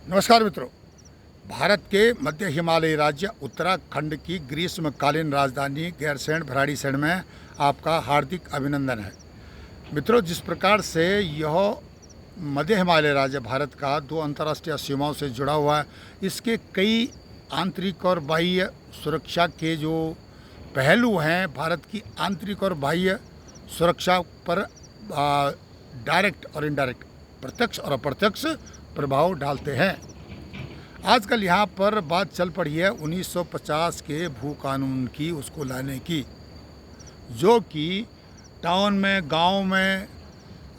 नमस्कार मित्रों। भारत के मध्य हिमालयी राज्य उत्तराखंड की ग्रीष्मकालीन राजधानी गैरसैंण भराड़ीसैंण में आपका हार्दिक अभिनंदन है। मित्रों, जिस प्रकार से यह मध्य हिमालय राज्य भारत का दो अंतर्राष्ट्रीय सीमाओं से जुड़ा हुआ है, इसके कई आंतरिक और बाह्य सुरक्षा के जो पहलू हैं, भारत की आंतरिक और बाह्य सुरक्षा पर डायरेक्ट और इनडायरेक्ट, प्रत्यक्ष और अप्रत्यक्ष प्रभाव डालते हैं। आजकल यहाँ पर बात चल पड़ी है 1950 के भू कानून की, उसको लाने की, जो कि टाउन में, गांव में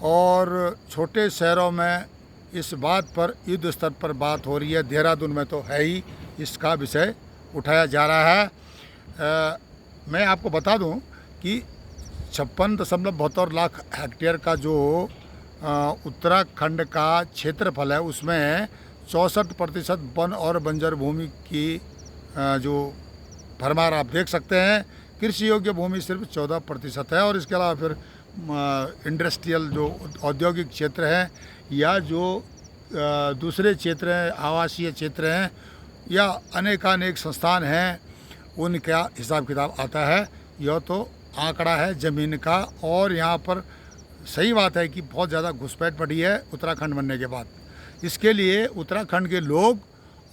और छोटे शहरों में इस बात पर युद्ध स्तर पर बात हो रही है। देहरादून में तो है ही, इसका विषय उठाया जा रहा है। मैं आपको बता दूं कि 56.72 लाख हेक्टेयर का जो उत्तराखंड का क्षेत्रफल है, उसमें 64% वन और बंजर भूमि की जो भरमार आप देख सकते हैं। कृषि योग्य भूमि सिर्फ 14% है, और इसके अलावा फिर इंडस्ट्रियल जो औद्योगिक क्षेत्र है, या जो दूसरे क्षेत्र हैं, आवासीय क्षेत्र हैं, या अनेकानेक संस्थान हैं, उनका हिसाब किताब आता है। यह तो आंकड़ा है ज़मीन का। और यहाँ पर सही बात है कि बहुत ज़्यादा घुसपैठ बढ़ी है उत्तराखंड बनने के बाद। इसके लिए उत्तराखंड के लोग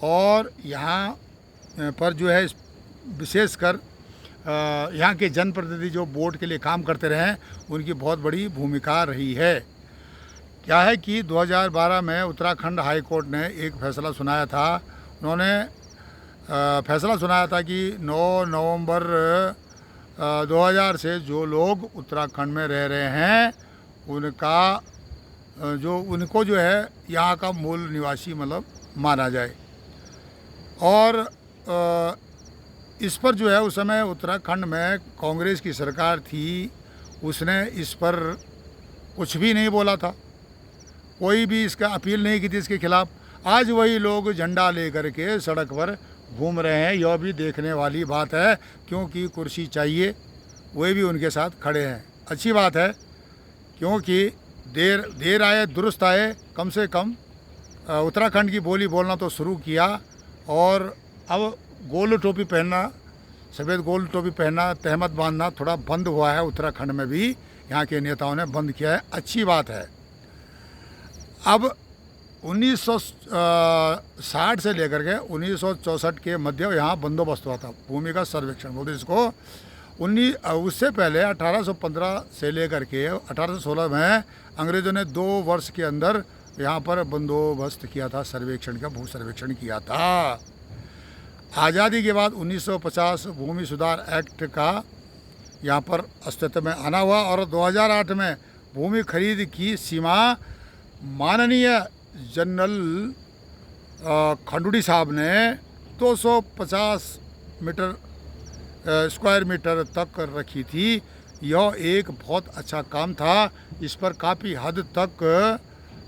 और यहाँ पर जो है विशेषकर यहाँ के जनप्रतिनिधि जो बोर्ड के लिए काम करते रहे हैं, उनकी बहुत बड़ी भूमिका रही है। क्या है कि 2012 में उत्तराखंड हाई कोर्ट ने एक फैसला सुनाया था। उन्होंने फैसला सुनाया था कि 9 नवंबर 2000 से जो लोग उत्तराखंड में रह रहे हैं, उनको जो है यहाँ का मूल निवासी मतलब माना जाए। और इस पर जो है उस समय उत्तराखंड में कांग्रेस की सरकार थी, उसने इस पर कुछ भी नहीं बोला था, कोई भी इसका अपील नहीं की थी इसके खिलाफ। आज वही लोग झंडा लेकर के सड़क पर घूम रहे हैं। यह भी देखने वाली बात है, क्योंकि कुर्सी चाहिए, वे भी उनके साथ खड़े हैं। अच्छी बात है, क्योंकि देर आए दुरुस्त आए। कम से कम उत्तराखंड की बोली बोलना तो शुरू किया, और अब गोल टोपी पहनना, सफ़ेद गोल टोपी पहनना, तहमत बांधना थोड़ा बंद हुआ है उत्तराखंड में भी। यहाँ के नेताओं ने बंद किया है, अच्छी बात है। अब 1960 से लेकर के 1964 के मध्य यहाँ बंदोबस्त हुआ था, भूमि का सर्वेक्षण बोलते इसको। उससे पहले 1815 से लेकर के 1816 में अंग्रेज़ों ने 2 वर्ष के अंदर यहाँ पर बंदोबस्त किया था, सर्वेक्षण का, भू सर्वेक्षण किया था। आज़ादी के बाद 1950 भूमि सुधार एक्ट का यहाँ पर अस्तित्व में आना हुआ, और 2008 में भूमि खरीद की सीमा माननीय जनरल खंडूड़ी साहब ने 250 स्क्वायर मीटर तक रखी थी। यह एक बहुत अच्छा काम था। इस पर काफ़ी हद तक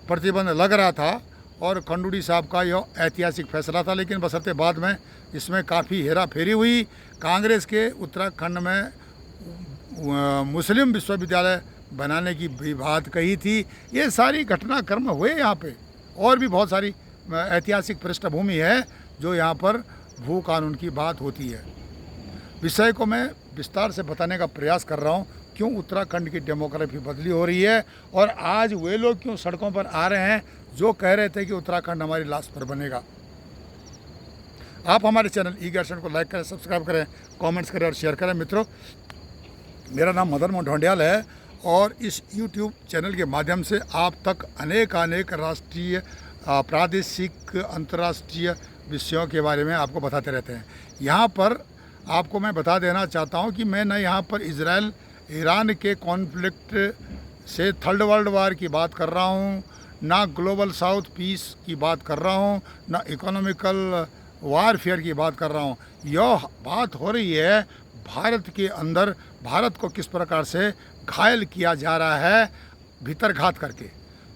प्रतिबंध लग रहा था, और खंडूड़ी साहब का यह ऐतिहासिक फैसला था। लेकिन बशर्ते बाद में इसमें काफ़ी हेरा फेरी हुई। कांग्रेस के उत्तराखंड में मुस्लिम विश्वविद्यालय बनाने की भी बात कही थी। ये सारी घटनाक्रम हुए यहाँ पे, और भी बहुत सारी ऐतिहासिक पृष्ठभूमि है जो यहाँ पर भू कानून की बात होती है। विषय को मैं विस्तार से बताने का प्रयास कर रहा हूँ, क्यों उत्तराखंड की डेमोग्राफी बदली हो रही है, और आज वे लोग क्यों सड़कों पर आ रहे हैं जो कह रहे थे कि उत्तराखंड हमारी लाश पर बनेगा। आप हमारे चैनल ई-गैरसैंण को लाइक करें, सब्सक्राइब करें, कमेंट्स करें और शेयर करें। मित्रों, मेरा नाम मदन मोहन ढोंडियाल है, और इस यूट्यूब चैनल के माध्यम से आप तक अनेक राष्ट्रीय, प्रादेशिक, अंतर्राष्ट्रीय विषयों के बारे में आपको बताते रहते हैं। यहाँ पर आपको मैं बता देना चाहता हूँ कि मैं न यहाँ पर इजराइल ईरान के कॉन्फ्लिक्ट से थर्ड वर्ल्ड वार की बात कर रहा हूँ, ना ग्लोबल साउथ पीस की बात कर रहा हूँ, ना इकोनॉमिकल वारफेयर की बात कर रहा हूँ। यह बात हो रही है भारत के अंदर भारत को किस प्रकार से घायल किया जा रहा है भीतर घात करके।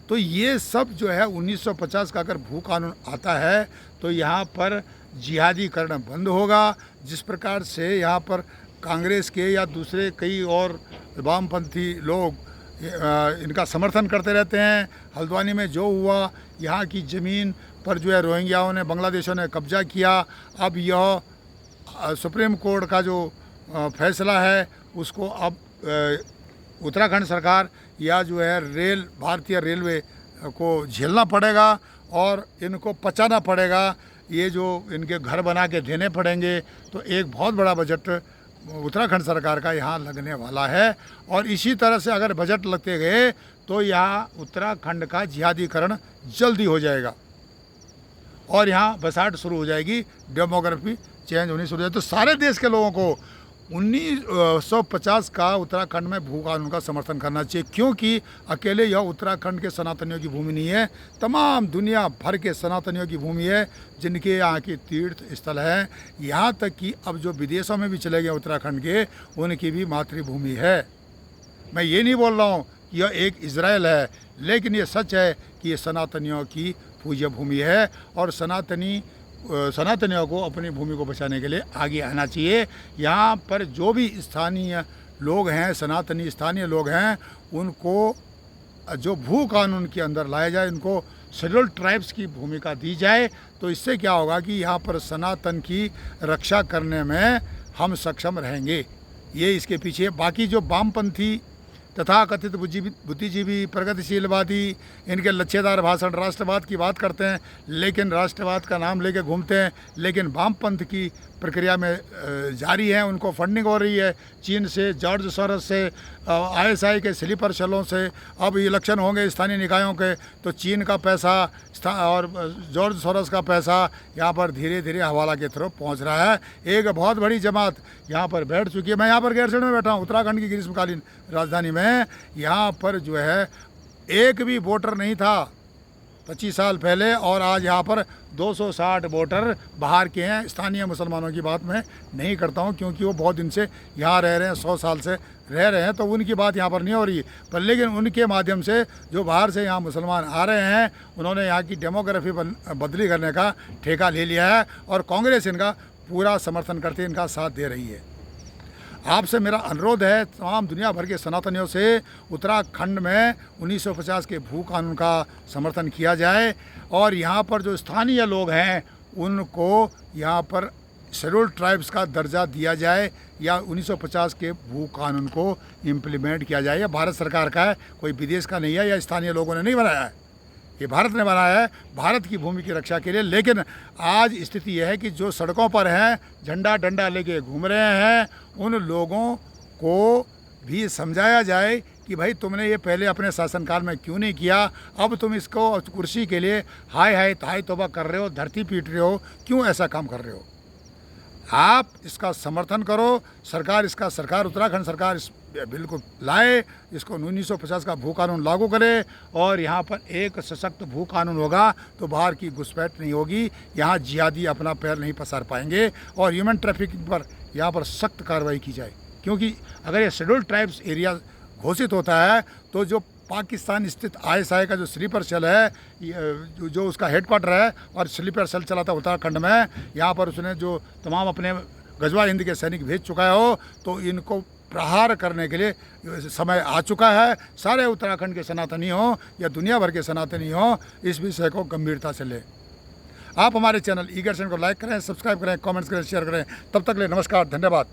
तो ये सब जो है 1950 का अगर भू कानून आता है तो यहाँ पर जिहादीकरण बंद होगा। जिस प्रकार से यहाँ पर कांग्रेस के या दूसरे कई और वामपंथी लोग इनका समर्थन करते रहते हैं। हल्द्वानी में जो हुआ, यहाँ की ज़मीन पर जो है रोहिंग्याओं ने, बांग्लादेशियों ने कब्जा किया। अब यह सुप्रीम कोर्ट का जो फैसला है उसको अब उत्तराखंड सरकार या जो है भारतीय रेलवे को झेलना पड़ेगा और इनको पचाना पड़ेगा। ये जो इनके घर बना के देने पड़ेंगे। तो एक बहुत बड़ा बजट उत्तराखंड सरकार का यहाँ लगने वाला है। और इसी तरह से अगर बजट लगते गए तो यहाँ उत्तराखंड का जिहादीकरण जल्दी हो जाएगा और यहाँ बसाहट शुरू हो जाएगी, डेमोग्राफी चेंज होनी शुरू हो जाएगी। तो सारे देश के लोगों को 1950 का उत्तराखंड में भू कानून का समर्थन करना चाहिए, क्योंकि अकेले यह उत्तराखंड के सनातनियों की भूमि नहीं है, तमाम दुनिया भर के सनातनियों की भूमि है, जिनके यहाँ के तीर्थ स्थल हैं। यहाँ तक कि अब जो विदेशों में भी चले गए उत्तराखंड के, उनकी भी मातृभूमि है। मैं ये नहीं बोल रहा हूँ कि यह एक इजराइल है, लेकिन ये सच है कि ये सनातनियों की पूज्य भूमि है और सनातनियों को अपनी भूमि को बचाने के लिए आगे आना चाहिए। यहाँ पर जो भी स्थानीय लोग हैं, सनातनी स्थानीय लोग हैं, उनको जो भू कानून के अंदर लाया जाए, इनको शेड्यूल्ड ट्राइब्स की भूमिका दी जाए। तो इससे क्या होगा कि यहाँ पर सनातन की रक्षा करने में हम सक्षम रहेंगे। ये इसके पीछे। बाकी जो वामपंथी तथा कथित बुद्धिजीवी, प्रगतिशीलवादी, इनके लच्छेदार भाषण राष्ट्रवाद की बात करते हैं, लेकिन राष्ट्रवाद का नाम लेके घूमते हैं, लेकिन वामपंथ की प्रक्रिया में जारी है। उनको फंडिंग हो रही है चीन से, जॉर्ज सोरोस से, आईएसआई के स्लीपर सेलों से। अब इलेक्शन होंगे स्थानीय निकायों के, तो चीन का पैसा और जॉर्ज सोरोस का पैसा यहाँ पर धीरे धीरे हवाला के थ्रू पहुँच रहा है। एक बहुत बड़ी जमात यहाँ पर बैठ चुकी है। मैं यहाँ पर गैरसैंण में बैठा हूँ, उत्तराखंड की ग्रीष्मकालीन राजधानी में। यहाँ पर जो है एक भी वोटर नहीं था 25 साल पहले, और आज यहाँ पर 260 वोटर बाहर के हैं। स्थानीय मुसलमानों की बात मैं नहीं करता हूँ, क्योंकि वो बहुत दिन से यहाँ रह रहे हैं, 100 साल से रह रहे हैं, तो उनकी बात यहाँ पर नहीं हो रही। पर लेकिन उनके माध्यम से जो बाहर से यहाँ मुसलमान आ रहे हैं, उन्होंने यहाँ की डेमोग्राफी बदली करने का ठेका ले लिया है और कांग्रेस इनका पूरा समर्थन करती है, इनका साथ दे रही है। आपसे मेरा अनुरोध है, तमाम दुनिया भर के सनातनियों से, उत्तराखंड में 1950 के भू कानून का समर्थन किया जाए और यहाँ पर जो स्थानीय लोग हैं उनको यहाँ पर शेड्यूल्ड ट्राइब्स का दर्जा दिया जाए या 1950 के भू कानून को इम्प्लीमेंट किया जाए। यह भारत सरकार का है, कोई विदेश का नहीं है, या स्थानीय लोगों ने नहीं बनाया है, ये भारत ने बनाया है भारत की भूमि की रक्षा के लिए। लेकिन आज स्थिति यह है कि जो सड़कों पर हैं, झंडा डंडा लेके घूम रहे हैं, उन लोगों को भी समझाया जाए कि भाई तुमने ये पहले अपने शासनकाल में क्यों नहीं किया, अब तुम इसको कुर्सी के लिए हाय हाय ताय तौबा कर रहे हो, धरती पीट रहे हो, क्यों ऐसा काम कर रहे हो। आप इसका समर्थन करो, सरकार उत्तराखंड सरकार इस बिल को लाए, इसको 1950 का भू कानून लागू करे और यहाँ पर एक सशक्त भू कानून होगा तो बाहर की घुसपैठ नहीं होगी, यहाँ जिहादी अपना पैर नहीं पसार पाएंगे और ह्यूमन ट्रैफिकिंग पर यहाँ पर सख्त कार्रवाई की जाए। क्योंकि अगर ये शेड्यूल्ड ट्राइब्स एरिया घोषित होता है तो जो पाकिस्तान स्थित आईएसआई का जो स्लीपर सेल है, जो उसका हेडक्वार्टर है और स्लीपर सेल चलाता है उत्तराखंड में, यहाँ पर उसने जो तमाम अपने गजवा हिंद के सैनिक भेज चुका हो, तो इनको प्रहार करने के लिए समय आ चुका है। सारे उत्तराखंड के सनातनी हो या दुनिया भर के सनातनी हो, इस विषय को गंभीरता से लें। आप हमारे चैनल ई-गैरसैंण को लाइक करें, सब्सक्राइब करें, कमेंट्स करें, शेयर करें। तब तक ले नमस्कार, धन्यवाद।